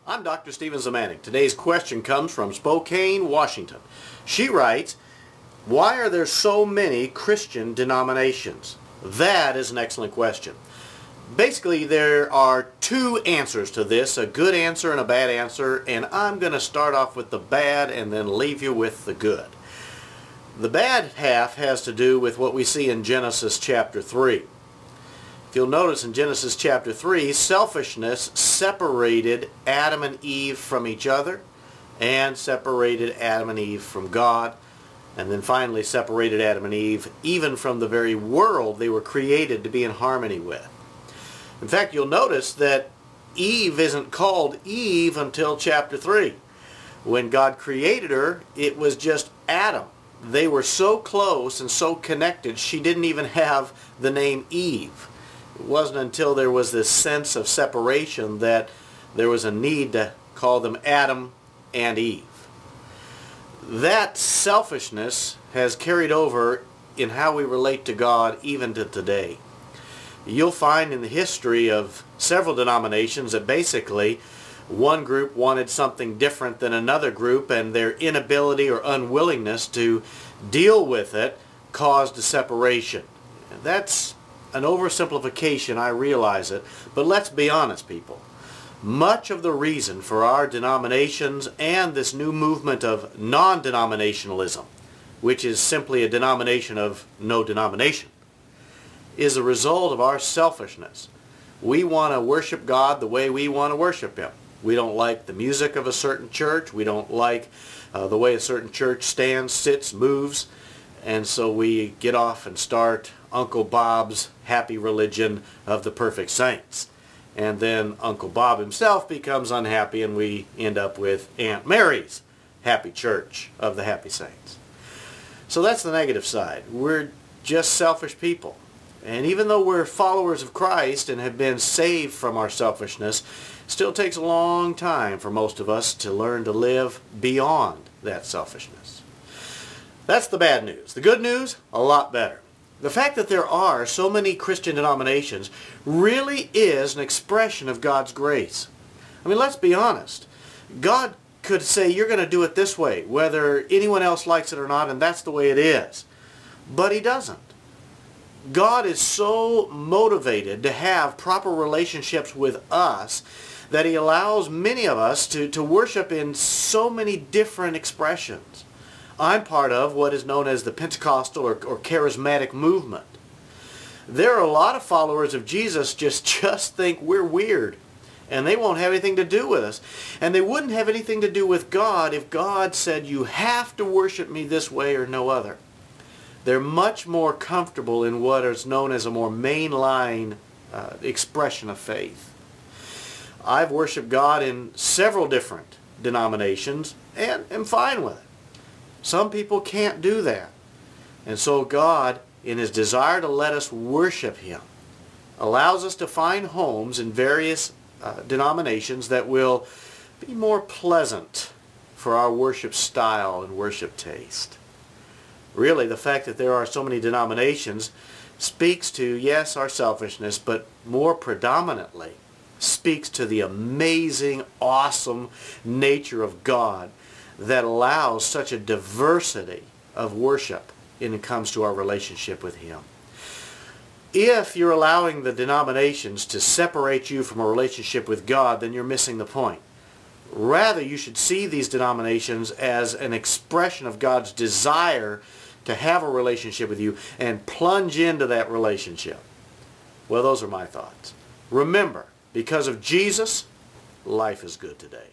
I'm Dr. Stephen Zemanek. Today's question comes from Spokane, Washington. She writes, why are there so many Christian denominations? That is an excellent question. Basically, there are two answers to this, a good answer and a bad answer, and I'm going to start off with the bad and then leave you with the good. The bad half has to do with what we see in Genesis chapter 3. If you'll notice in Genesis chapter 3, selfishness separated Adam and Eve from each other and separated Adam and Eve from God, and then finally separated Adam and Eve even from the very world they were created to be in harmony with. In fact, you'll notice that Eve isn't called Eve until chapter 3. When God created her, it was just Adam. They were so close and so connected, she didn't even have the name Eve. It wasn't until there was this sense of separation that there was a need to call them Adam and Eve. That selfishness has carried over in how we relate to God even to today. You'll find in the history of several denominations that basically one group wanted something different than another group, and their inability or unwillingness to deal with it caused a separation. That's an oversimplification, I realize it, but let's be honest, people. Much of the reason for our denominations and this new movement of non-denominationalism, which is simply a denomination of no denomination, is a result of our selfishness. We want to worship God the way we want to worship Him. We don't like the music of a certain church. We don't like the way a certain church stands, sits, moves, and so we get off and start Uncle Bob's happy religion of the perfect saints. And then Uncle Bob himself becomes unhappy, and we end up with Aunt Mary's happy church of the happy saints. So that's the negative side. We're just selfish people. And even though we're followers of Christ and have been saved from our selfishness, it still takes a long time for most of us to learn to live beyond that selfishness. That's the bad news. The good news, a lot better. The fact that there are so many Christian denominations really is an expression of God's grace. I mean, let's be honest. God could say, you're going to do it this way, whether anyone else likes it or not, and that's the way it is. But He doesn't. God is so motivated to have proper relationships with us that He allows many of us to worship in so many different expressions. I'm part of what is known as the Pentecostal or charismatic movement. There are a lot of followers of Jesus just think we're weird, and they won't have anything to do with us. And they wouldn't have anything to do with God if God said, you have to worship me this way or no other. They're much more comfortable in what is known as a more mainline expression of faith. I've worshiped God in several different denominations and am fine with it. Some people can't do that. And so God, in His desire to let us worship Him, allows us to find homes in various denominations that will be more pleasant for our worship style and worship taste. Really, the fact that there are so many denominations speaks to, yes, our selfishness, but more predominantly speaks to the amazing, awesome nature of God that allows such a diversity of worship when it comes to our relationship with Him. If you're allowing the denominations to separate you from a relationship with God, then you're missing the point. Rather, you should see these denominations as an expression of God's desire to have a relationship with you and plunge into that relationship. Well, those are my thoughts. Remember, because of Jesus, life is good today.